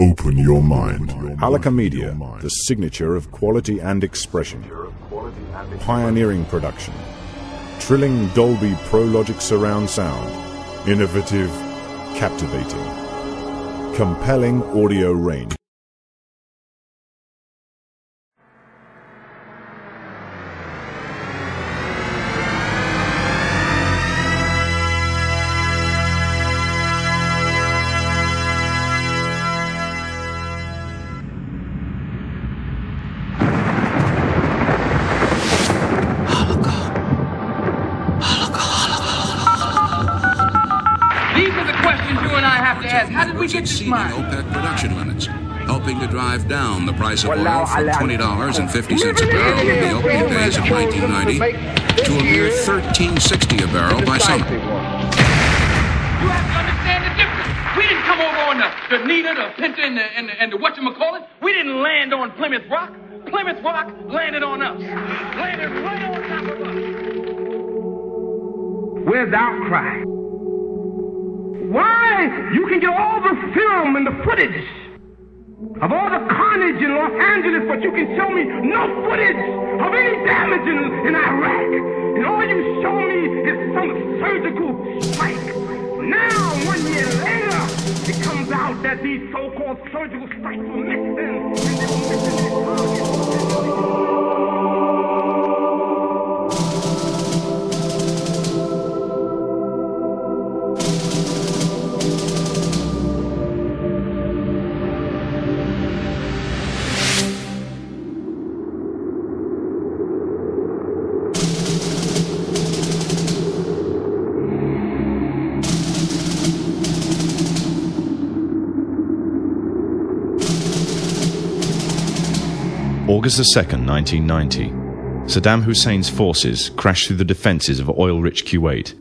Open your mind. Halaka Media, the signature of quality and expression. Pioneering production. Trilling Dolby Pro Logic surround sound. Innovative, captivating. Compelling audio range. Exceeding OPEC production limits, helping to drive down the price of oil from $20.50 a barrel in the opening days of 1990 to a mere $13.60 a barrel by summer. You have to understand the difference. We didn't come over on the Nina, the Pinta, and the whatchamacallit. We didn't land on Plymouth Rock. Plymouth Rock landed on us. Landed right on top of us. Where's the outcry? Why? You can get all the film and the footage of all the carnage in Los Angeles, but you can show me no footage of any damage in Iraq. And all you show me is some surgical strike. Now, 1 year later, it comes out that these so-called surgical strikes were mixed in, and they were mixing their targets. August 2nd, 1990. Saddam Hussein's forces crashed through the defences of oil-rich Kuwait.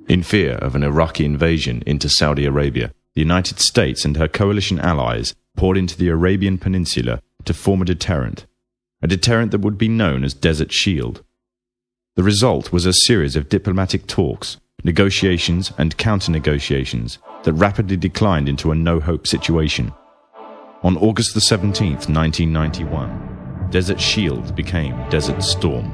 In fear of an Iraqi invasion into Saudi Arabia, the United States and her coalition allies poured into the Arabian Peninsula to form a deterrent that would be known as Desert Shield. The result was a series of diplomatic talks, negotiations and counter-negotiations that rapidly declined into a no-hope situation. On August 17th, 1991, Desert Shield became Desert Storm.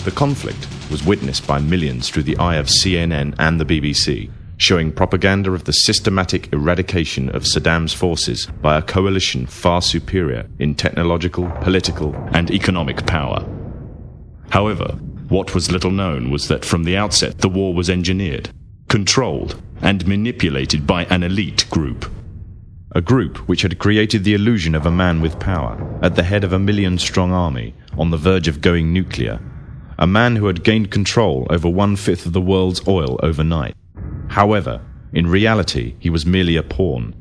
The conflict was witnessed by millions through the eye of CNN and the BBC, showing propaganda of the systematic eradication of Saddam's forces by a coalition far superior in technological, political, and economic power. However, what was little known was that from the outset the war was engineered, controlled, and manipulated by an elite group. A group which had created the illusion of a man with power, at the head of a million-strong army, on the verge of going nuclear. A man who had gained control over 1/5 of the world's oil overnight. However, in reality, he was merely a pawn,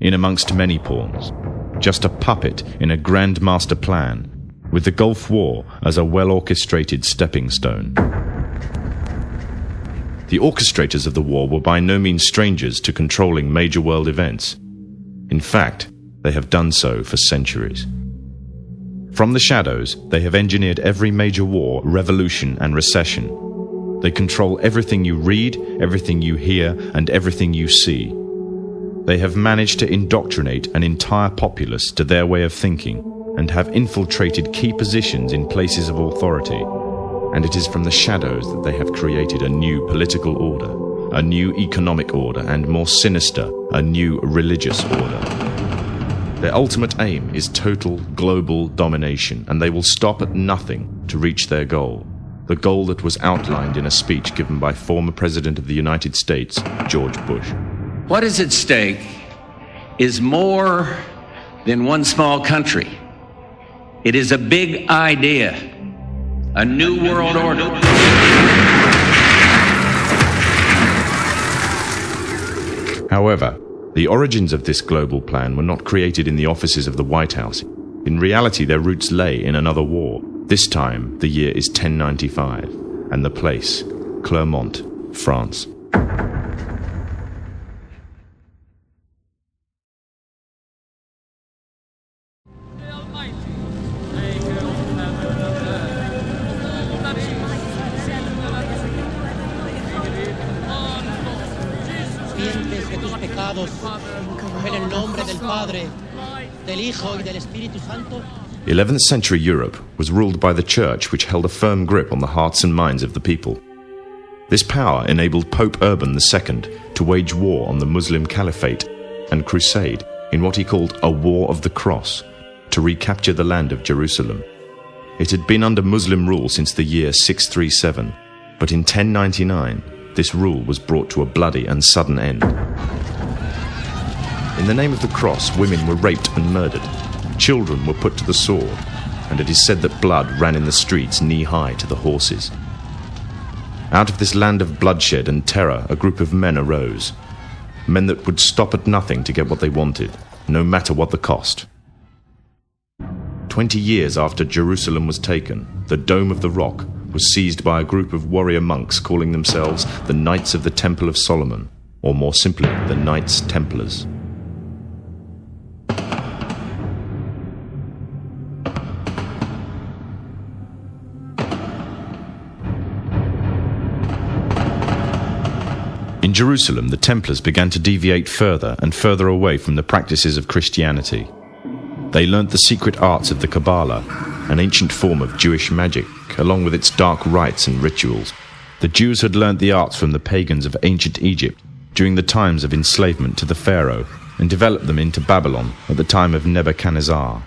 in amongst many pawns, just a puppet in a grand master plan, with the Gulf War as a well-orchestrated stepping stone. The orchestrators of the war were by no means strangers to controlling major world events. In fact, they have done so for centuries. From the shadows, they have engineered every major war, revolution, and recession. They control everything you read, everything you hear, and everything you see. They have managed to indoctrinate an entire populace to their way of thinking, and have infiltrated key positions in places of authority. And it is from the shadows that they have created a new political order, a new economic order, and more sinister, a new religious order. Their ultimate aim is total global domination, and they will stop at nothing to reach their goal. The goal that was outlined in a speech given by former President of the United States, George Bush. What is at stake is more than one small country. It is a big idea, a new world order. However, the origins of this global plan were not created in the offices of the White House. In reality, their roots lay in another war. This time, the year is 1095, and the place, Clermont, France. De tus pecados, en el nombre del Padre, del Hijo y del Espíritu Santo. 11th century Europe was ruled by the Church, which held a firm grip on the hearts and minds of the people. This power enabled Pope Urban II to wage war on the Muslim Caliphate and crusade in what he called a War of the Cross to recapture the land of Jerusalem. It had been under Muslim rule since the year 637, but in 1099 this rule was brought to a bloody and sudden end. In the name of the cross, women were raped and murdered. Children were put to the sword, and it is said that blood ran in the streets knee-high to the horses. Out of this land of bloodshed and terror, a group of men arose. Men that would stop at nothing to get what they wanted, no matter what the cost. 20 years after Jerusalem was taken, the Dome of the Rock was seized by a group of warrior monks calling themselves the Knights of the Temple of Solomon, or more simply, the Knights Templars. In Jerusalem, the Templars began to deviate further and further away from the practices of Christianity. They learnt the secret arts of the Kabbalah, an ancient form of Jewish magic, along with its dark rites and rituals. The Jews had learnt the arts from the pagans of ancient Egypt during the times of enslavement to the Pharaoh, and developed them into Babylon at the time of Nebuchadnezzar.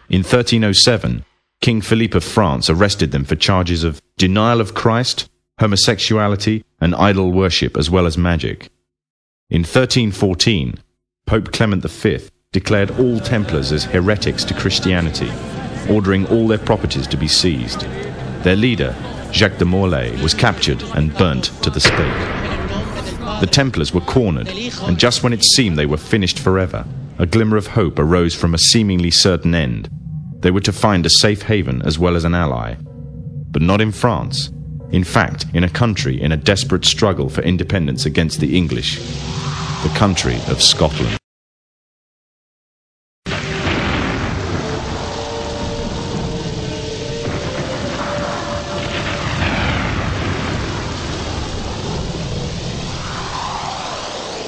In 1307, King Philippe of France arrested them for charges of denial of Christ, homosexuality, and idol worship, as well as magic. In 1314, Pope Clement V declared all Templars as heretics to Christianity, ordering all their properties to be seized. Their leader, Jacques de Molay, was captured and burnt to the stake. The Templars were cornered, and just when it seemed they were finished forever, a glimmer of hope arose from a seemingly certain end. They were to find a safe haven as well as an ally. But not in France. In fact, in a country in a desperate struggle for independence against the English, the country of Scotland.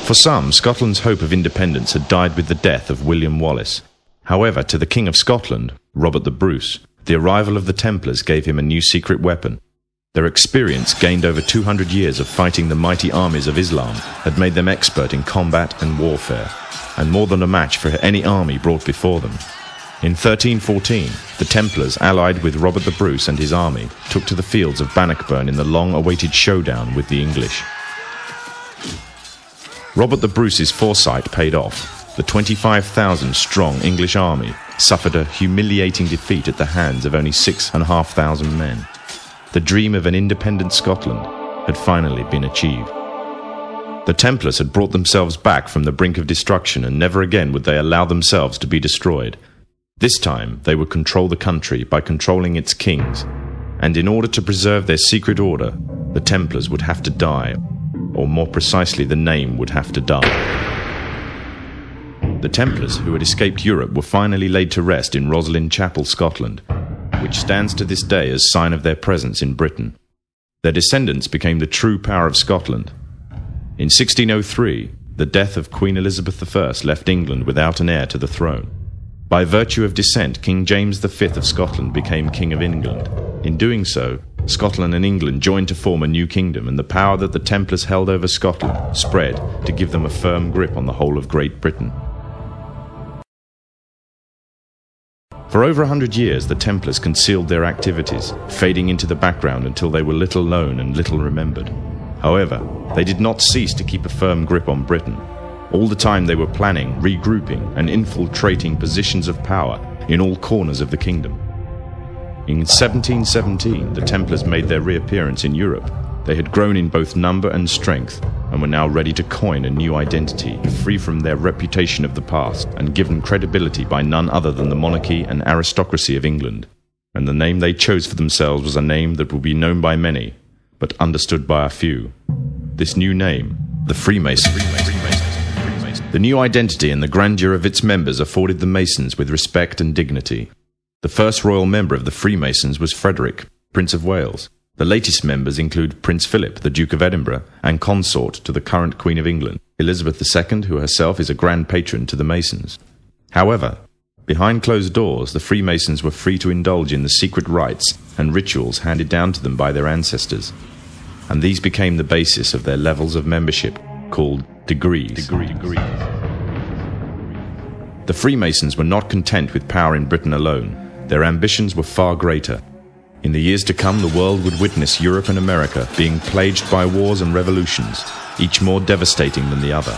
For some, Scotland's hope of independence had died with the death of William Wallace. However, to the King of Scotland, Robert the Bruce, the arrival of the Templars gave him a new secret weapon. Their experience, gained over 200 years of fighting the mighty armies of Islam, had made them expert in combat and warfare, and more than a match for any army brought before them. In 1314, the Templars, allied with Robert the Bruce and his army, took to the fields of Bannockburn in the long-awaited showdown with the English. Robert the Bruce's foresight paid off. The 25,000-strong English army suffered a humiliating defeat at the hands of only 6,500 men. The dream of an independent Scotland had finally been achieved. The Templars had brought themselves back from the brink of destruction, and never again would they allow themselves to be destroyed. This time they would control the country by controlling its kings, and in order to preserve their secret order, the Templars would have to die, or more precisely, the name would have to die. The Templars who had escaped Europe were finally laid to rest in Roslin Chapel, Scotland, which stands to this day as sign of their presence in Britain. Their descendants became the true power of Scotland. In 1603, the death of Queen Elizabeth I left England without an heir to the throne. By virtue of descent, King James V of Scotland became King of England. In doing so, Scotland and England joined to form a new kingdom, and the power that the Templars held over Scotland spread to give them a firm grip on the whole of Great Britain. For over 100 years, the Templars concealed their activities, fading into the background until they were little known and little remembered. However, they did not cease to keep a firm grip on Britain. All the time they were planning, regrouping, and infiltrating positions of power in all corners of the kingdom. In 1717, the Templars made their reappearance in Europe. They had grown in both number and strength, and were now ready to coin a new identity, free from their reputation of the past, and given credibility by none other than the monarchy and aristocracy of England. And the name they chose for themselves was a name that would be known by many, but understood by a few: this new name, the Freemasons. The new identity and the grandeur of its members afforded the Masons with respect and dignity. The first royal member of the Freemasons was Frederick, Prince of Wales. The latest members include Prince Philip, the Duke of Edinburgh, and consort to the current Queen of England, Elizabeth II, who herself is a grand patron to the Masons. However, behind closed doors, the Freemasons were free to indulge in the secret rites and rituals handed down to them by their ancestors, and these became the basis of their levels of membership, called degrees. The Freemasons were not content with power in Britain alone. Their ambitions were far greater. In the years to come, the world would witness Europe and America being plagued by wars and revolutions, each more devastating than the other.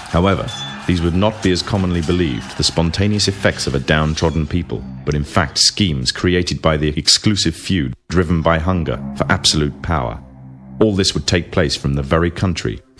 However, these would not be as commonly believed the spontaneous effects of a downtrodden people, but in fact schemes created by the exclusive few driven by hunger for absolute power. All this would take place from the very country